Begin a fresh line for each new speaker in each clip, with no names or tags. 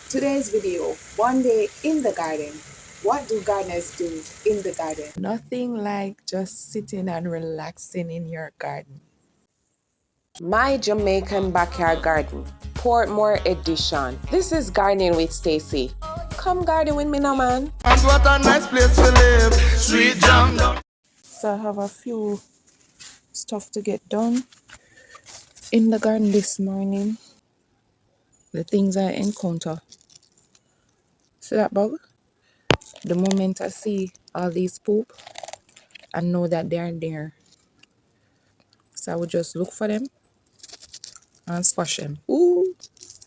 Today's video, one day in the garden. What do gardeners do in the garden?
Nothing like just sitting and relaxing in your garden.
My Jamaican Backyard Garden, Portmore Edition. This is Gardening with Stacy. Come garden with me now, man.
And what a nice place to live. Sweet jam.
So I have a few stuff to get done in the garden this morning. The things I encounter. See that bug? The moment I see all these poop, I know that they're there. So I would just look for them and squash them. Ooh,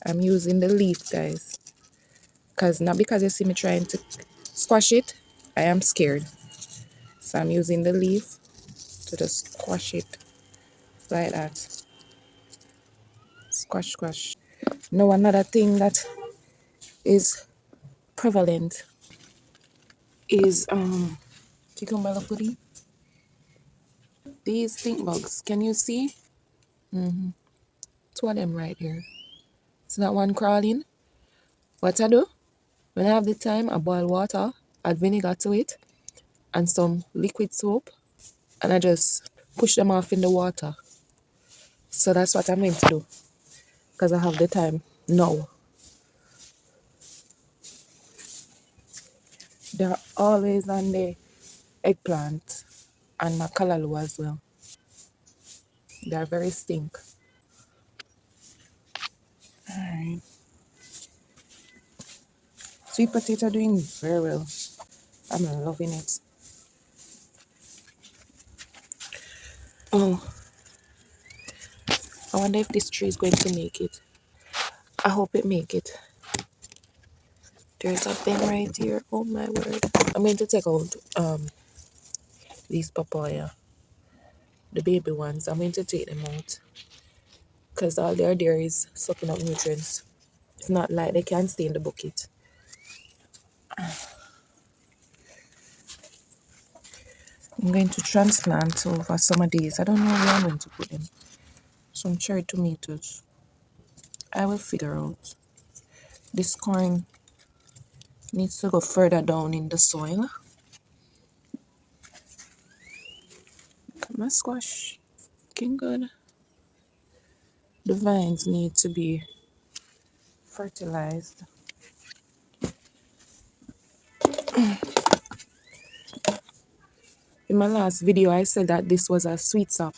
I'm using the leaf, guys. Not because you see me trying to squash it, I am scared. So I'm using the leaf to just squash it like that. Squash, squash. Now another thing that is prevalent is cucumber pudding. These stink bugs, can you see? Two of them right here. See that one crawling? What I do? When I have the time, I boil water, add vinegar to it, and some liquid soap, and I just push them off in the water. So that's what I'm going to do, because I have the time now. They're always on the eggplant and my callaloo as well. They're very stink. Alright. Sweet potato doing very well. I'm loving it. Oh, I wonder if this tree is going to make it. I hope it make it. There's a thing right here. Oh my word. I'm going to take out these papaya. The baby ones. I'm going to take them out. Because all they're there is sucking up nutrients. It's not like they can stay in the bucket. I'm going to transplant over some of these. I don't know where I'm going to put them. Some cherry tomatoes. I will figure out. This corn needs to go further down in the soil. My squash looking good. The vines need to be fertilized. In my last video, I said that this was a sweet sap.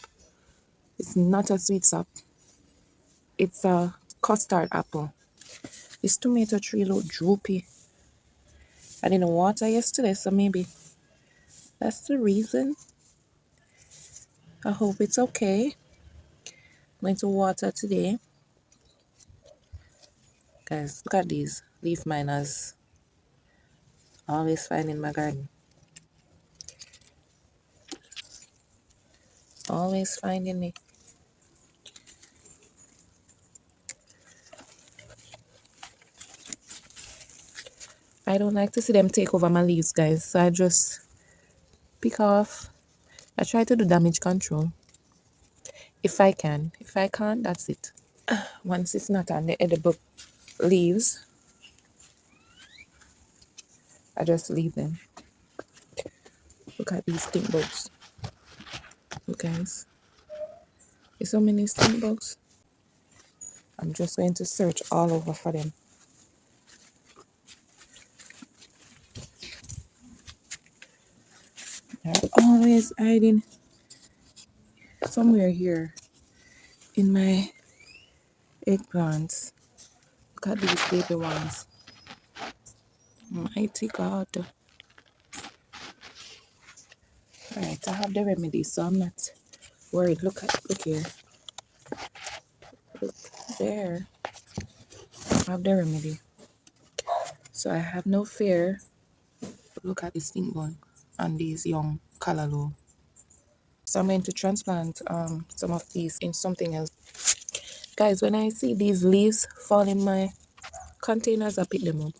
It's not a sweet sap. It's a custard apple. This tomato tree look droopy. I didn't water yesterday, so maybe that's the reason. I hope it's okay. I'm going to water today. Guys, look at these leaf miners. Always finding my garden. Always finding me. I don't like to see them take over my leaves, guys. So I just pick off. I try to do damage control. If I can. If I can't, that's it. Once it's not on the edible leaves, I just leave them. Look at these stink bugs. Look, guys. There's so many stink bugs. I'm just going to search all over for them. They're always hiding somewhere here in my eggplants. Look at these baby ones. Mighty God. Alright, I have the remedy, so I'm not worried. Look here. Look there. I have the remedy. So I have no fear. Look at this stink bug and these young callaloo. So I'm going to transplant some of these in something else. Guys, when I see these leaves fall in my containers, I pick them up.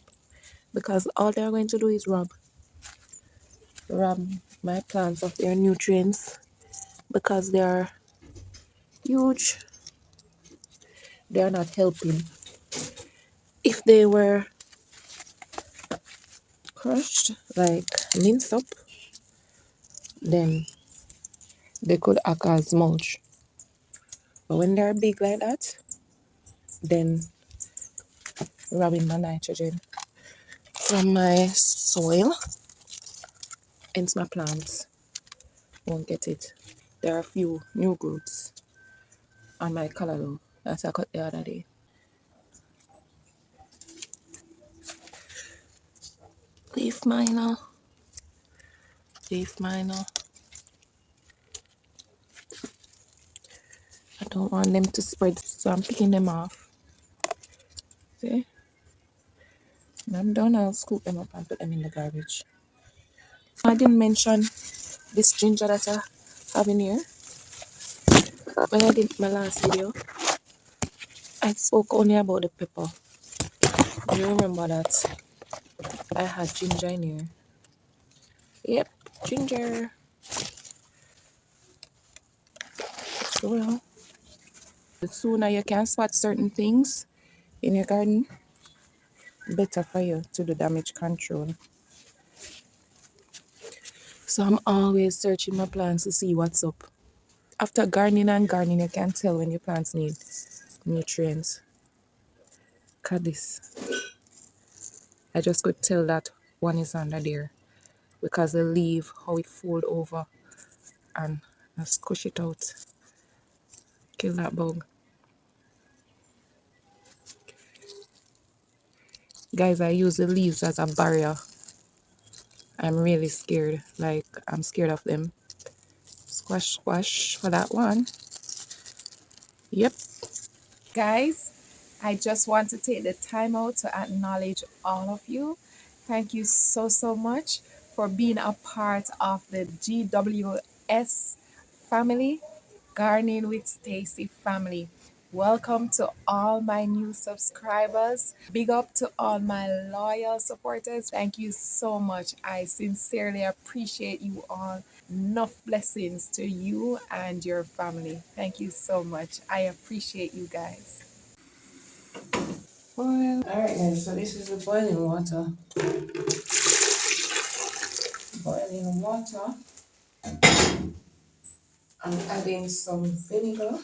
Because all they're going to do is rob my plants of their nutrients. Because they are huge. They are not helping. If they were crushed, like minced up, then they could act as mulch. But when they're big like that, then rubbing my nitrogen from my soil into my plants won't get it. There are a few new growths on my callaloo that I cut the other day. Leaf miner, leaf miner. I don't want them to spread, so I'm picking them off. See? When I'm done, I'll scoop them up and put them in the garbage. I didn't mention this ginger that I have in here. When I did my last video, I spoke only about the pepper. Do you remember that I had ginger in here? Yep, ginger. So well, the sooner you can spot certain things in your garden, better for you to do damage control. So I'm always searching my plants to see what's up. After gardening, you can tell when your plants need nutrients. Look at this. I just could tell that one is under there because the leaf, how it fold over and I squish it out. Kill that bug. Guys, I use the leaves as a barrier. I'm really scared. Like, I'm scared of them. Squash, squash for that one. Yep. Guys, I just want to take the time out to acknowledge all of you. Thank you so much for being a part of the GWS family, Gardening with Stacy family. Welcome to all my new subscribers. Big up to all my loyal supporters. Thank you so much. I sincerely appreciate you all. Enough blessings to you and your family. Thank you so much. I appreciate you guys. Boil. Alright guys, so this is the boiling water. Boiling water. I'm adding some vinegar.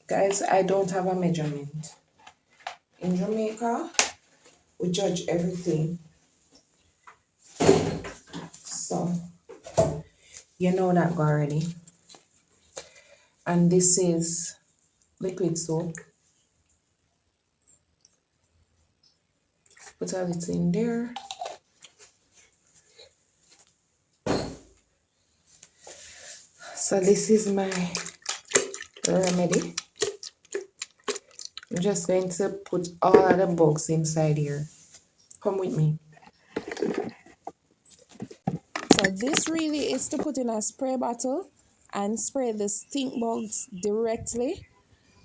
Guys, I don't have a measurement. In Jamaica, we judge everything. So, you know that already. And this is liquid soap. Put a little in there. So this is my remedy. I'm just going to put all of the bugs inside here. Come with me. So this really is to put in a spray bottle and spray the stink bugs directly.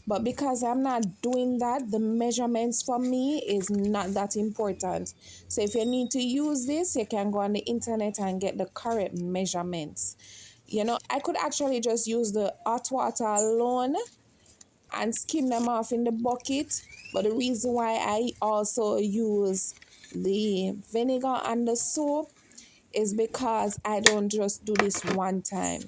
But because I'm not doing that, the measurements for me is not that important. So if you need to use this, you can go on the internet and get the correct measurements. You know, I could actually just use the hot water alone and skim them off in the bucket. But the reason why I also use the vinegar and the soap is because I don't just do this one time.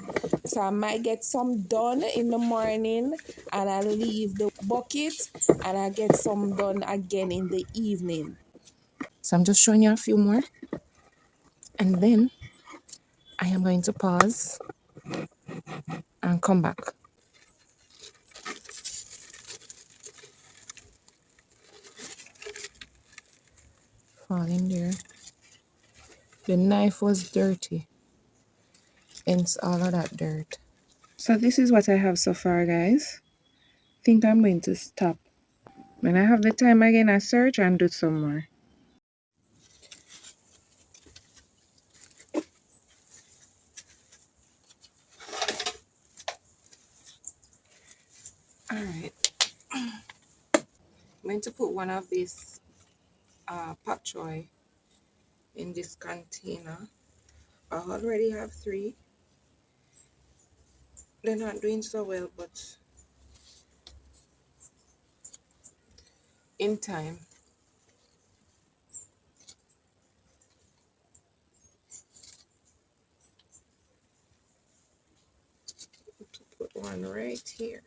So I might get some done in the morning and I leave the bucket and I get some done again in the evening. So I'm just showing you a few more and then I am going to pause and come back. Fall in there. The knife was dirty, hence all of that dirt. So this is what I have so far, guys. I think I'm going to stop. When I have the time again, I search and do some more. Alright. I'm going to put one of these pak choy in this container. I already have 3. They're not doing so well, but in time. Put one right here.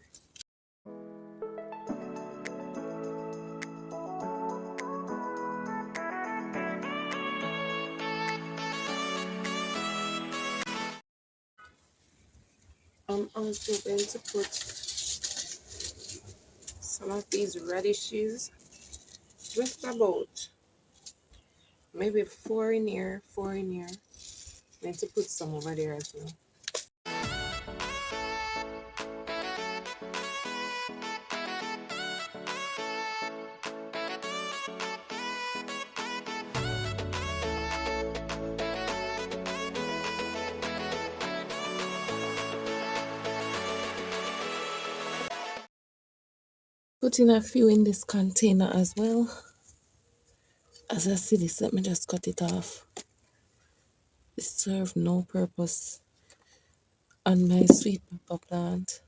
I'm also going to put some of these radishes, just about maybe 4 in here, 4 in here. Need to put some over there as well. Put in a few in this container as well. As I see this, let me just cut it off. This serves no purpose on my sweet pepper plant.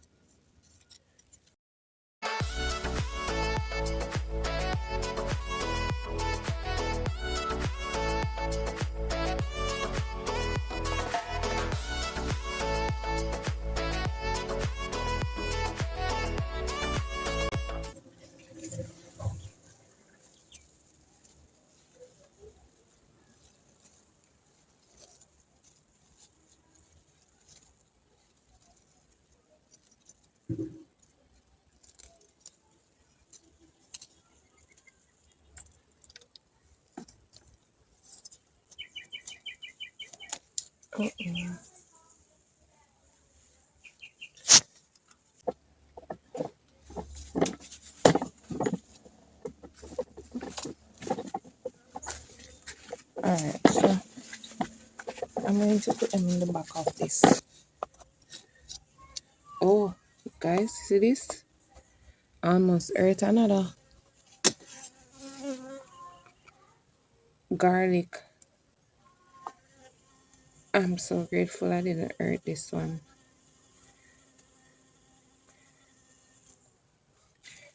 Alright, so I'm going to put them in the back of this. Oh, guys, see this? Almost earth another garlic. I'm so grateful I didn't hurt this one.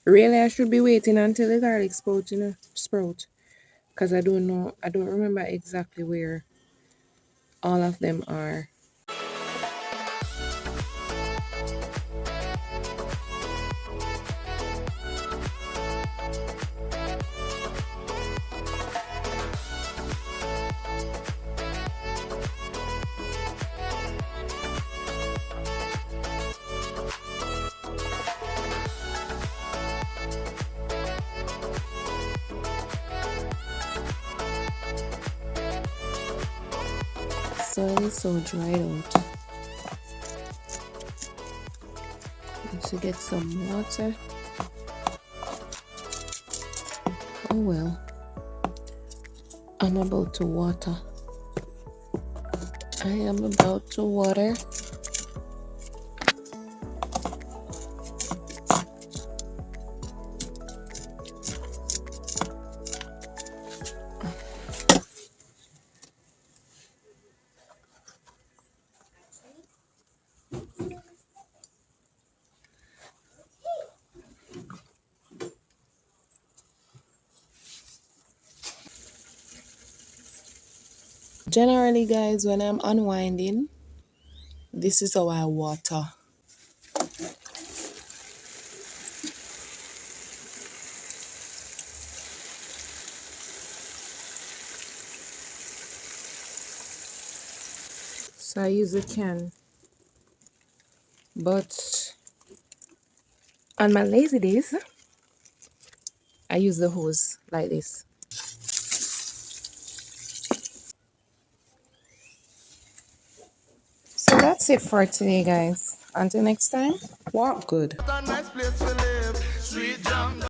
Really, I should be waiting until the garlic sprout. Because I don't know, I don't remember exactly where all of them are. Soil is so dried out. Need to get some water. Oh well. I'm about to water. I am about to water. Generally, guys, when I'm unwinding, this is how I water. So I use a can. But on my lazy days, I use the hose like this. So that's it for today, guys. Until next time, walk good.